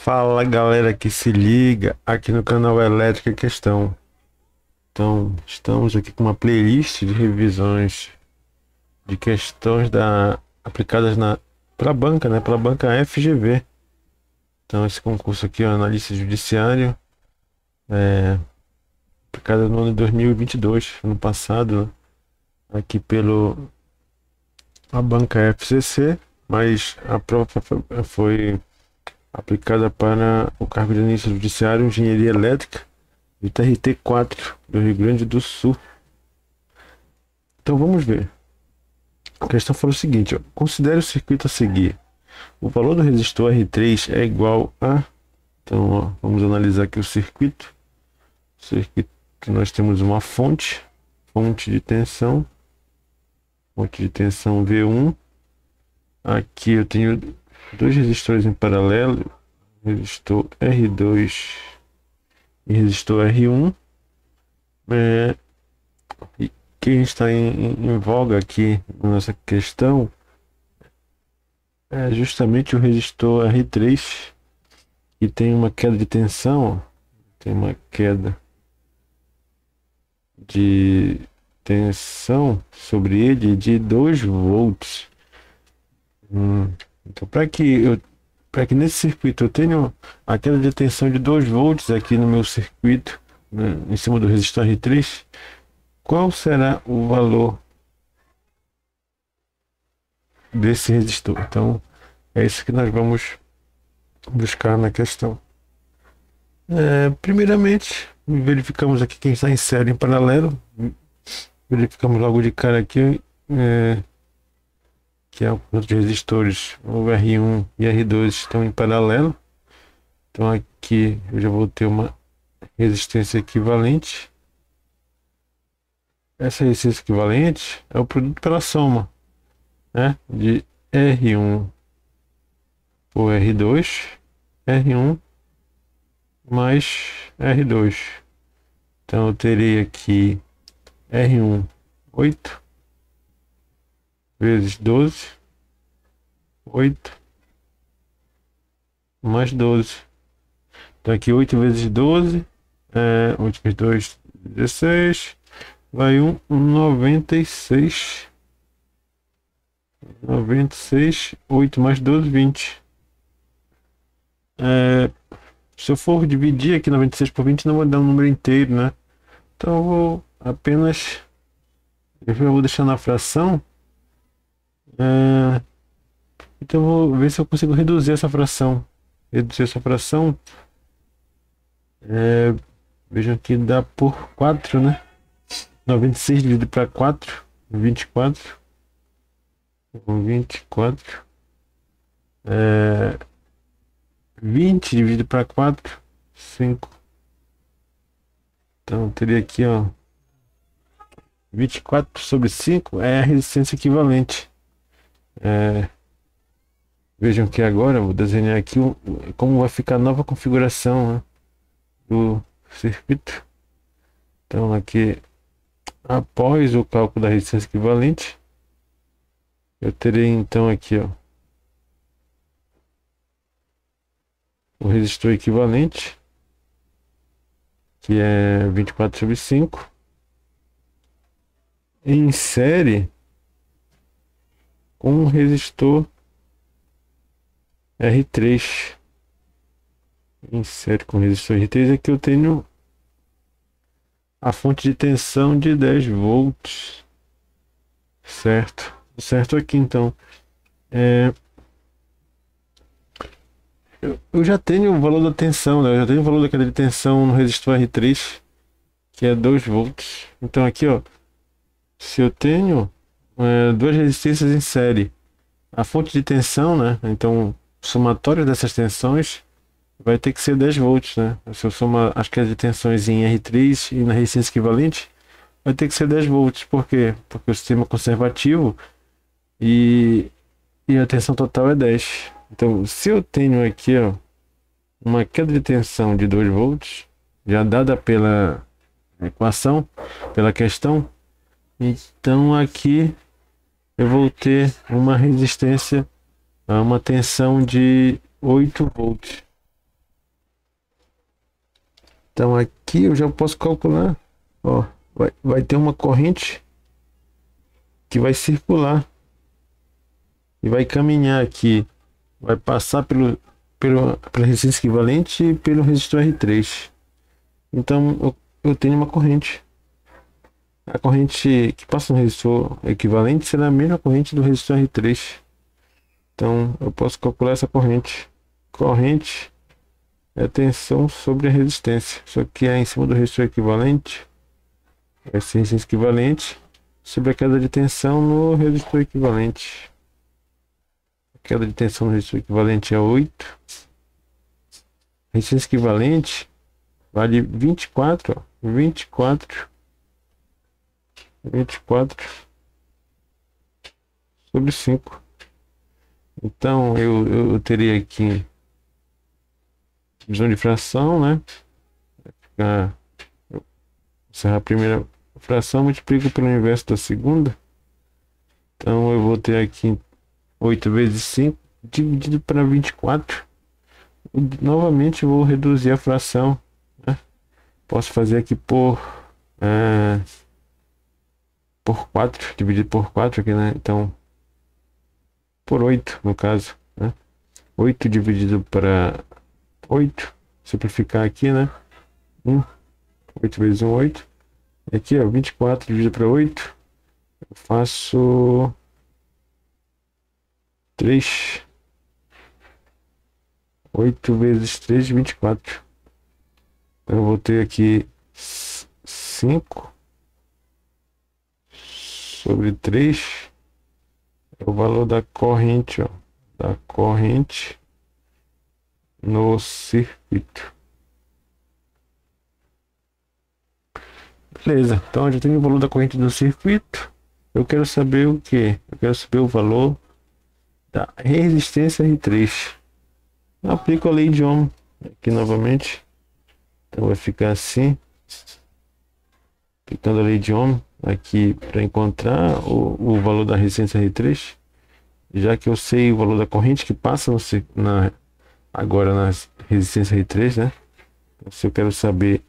Fala galera que se liga aqui no canal Elétrica Questão. Então, estamos aqui com uma playlist de revisões de questões aplicadas para a banca, né? Para a banca FGV. Então, esse concurso aqui é um analista judiciário, aplicado no ano de 2022, ano passado, né? Aqui pelo a banca FCC, mas a prova foi aplicada para o cargo de analista judiciário, engenharia elétrica do TRT4 do Rio Grande do Sul. Então vamos ver. A questão fala o seguinte, ó. Considere o circuito a seguir. O valor do resistor R3 é igual a... Então, ó, vamos analisar aqui o circuito. Circuito que nós temos uma fonte de tensão V1. Aqui eu tenho dois resistores em paralelo, resistor R2 e resistor R1. E quem está em voga aqui na nossa questão é justamente o resistor R3, que tem uma queda de tensão, tem uma queda de tensão sobre ele de 2 volts. Então, para que nesse circuito eu tenha a queda de tensão de 2 volts aqui no meu circuito, né, em cima do resistor R3, qual será o valor desse resistor? Então, é isso que nós vamos buscar na questão. Primeiramente, verificamos aqui quem está em série em paralelo. Verificamos logo de cara aqui que é o conjunto de resistores, o R1 e R2 estão em paralelo. Então aqui eu já vou ter uma resistência equivalente. Essa resistência equivalente é o produto pela soma, né, de R1 por R2, R1 mais R2. Então eu terei aqui R1 8 vezes 12, 8 mais 12. Então aqui 8 vezes 12, 8 vezes 2, 16, vai 96. 96, 8 mais 12, 20. Se eu for dividir aqui 96 por 20, não vai dar um número inteiro, né? Então eu vou apenas... Eu vou deixar na fração. Então eu vou ver se eu consigo reduzir essa fração. Vejam que dá por 4, né? 96 dividido para 4, 24. 24. 20 dividido para 4, 5. Então eu teria aqui, ó, 24 sobre 5 é a resistência equivalente. Vejam que agora eu vou desenhar aqui como vai ficar a nova configuração, né, do circuito. Então aqui, após o cálculo da resistência equivalente, eu terei então aqui, ó, o resistor equivalente, que é 24 sobre 5, em série com um resistor R3. Em série com o resistor R3, aqui eu tenho a fonte de tensão de 10 volts. Certo? Certo aqui, então. Eu já tenho o valor da tensão, né? Eu já tenho o valor da queda de tensão no resistor R3, que é 2 volts. Então aqui, ó, se eu tenho duas resistências em série, a fonte de tensão, né? Então, o somatório dessas tensões vai ter que ser 10 volts, né? Se eu somar as quedas de tensões em R3 e na resistência equivalente, vai ter que ser 10 volts. Por quê? Porque o sistema é conservativo e a tensão total é 10. Então, se eu tenho aqui, ó, uma queda de tensão de 2 volts, já dada pela equação, pela questão, então aqui eu vou ter uma resistência, uma tensão de 8 volts. Então aqui eu já posso calcular, ó, vai ter uma corrente que vai circular e vai caminhar aqui, vai passar pela resistência equivalente e pelo resistor R3. Então eu tenho uma corrente. A corrente que passa no resistor equivalente será a mesma corrente do resistor R3. Então eu posso calcular essa corrente. Corrente é a tensão sobre a resistência. Só que é em cima do resistor equivalente. Vai ser resistência equivalente sobre a queda de tensão no resistor equivalente. A queda de tensão no resistor equivalente é 8. Resistência equivalente vale 24, ó. 24 sobre 5. Então eu teria aqui divisão de fração, né? Encerrar a primeira fração, multiplico pelo inverso da segunda. Então eu vou ter aqui 8 vezes 5 dividido para 24. Novamente vou reduzir a fração, né? Posso fazer aqui por 4, dividido por 4 aqui, né? Então, por 8 no caso, né? 8 dividido para 8, simplificar aqui, né? 8 vezes 1, 8. E aqui, ó, 24 dividido para 8, eu faço 3. 8 vezes 3, 24. Então, eu vou ter aqui 5 sobre 3 é o valor da corrente, ó, da corrente no circuito. Beleza, então eu já tenho o valor da corrente no circuito. Eu quero saber o que? Eu quero saber o valor da resistência R3. Eu aplico a lei de Ohm aqui novamente. Então vai ficar assim. Aplicando a lei de Ohm aqui para encontrar o valor da resistência R3, já que eu sei o valor da corrente que passa agora na resistência R3, né? Então, se eu quero saber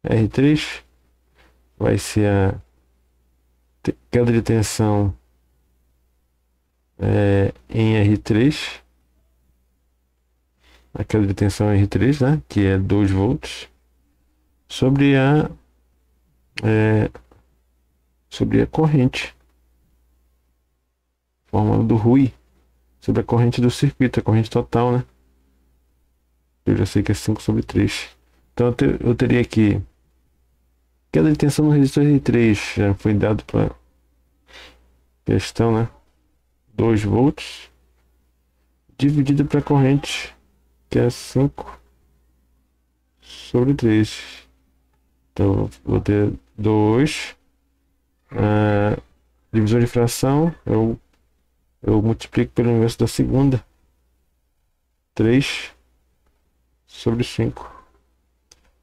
R3, vai ser a queda de tensão em R3, a queda de tensão em R3, né? Que é 2 volts, sobre a corrente, fórmula do Rui, sobre a corrente do circuito, a corrente total, né? Eu já sei que é 5 sobre 3. Então eu teria aqui queda de tensão no resistor R3, já foi dado para questão, né? 2 volts dividido para a corrente, que é 5 sobre 3. Então vou ter 2, divisão de fração, eu multiplico pelo inverso da segunda, 3 sobre 5.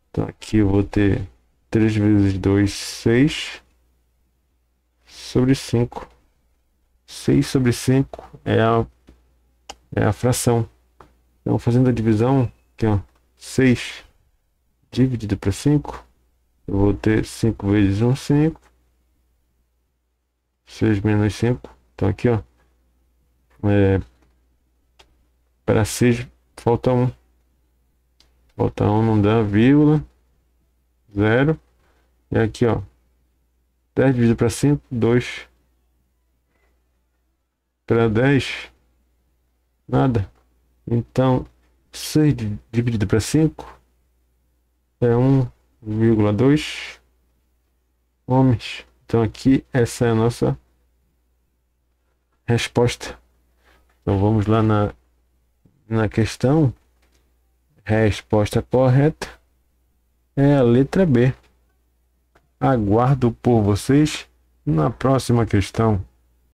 Então aqui eu vou ter 3 vezes 2, 6 sobre 5. 6 sobre 5 é a fração. Então fazendo a divisão, aqui ó, 6 dividido para 5, eu vou ter 5 vezes 1, 5. 6 menos 5. Então aqui, ó, para 6 falta 1. Falta 1, não dá, vírgula, 0. E aqui, ó, 10 dividido para 5, 2. Para 10, nada. Então, 6 dividido para 5 é 1,2 ohms. Então aqui essa é a nossa resposta. Então vamos lá na questão. Resposta correta é a letra B. Aguardo por vocês na próxima questão.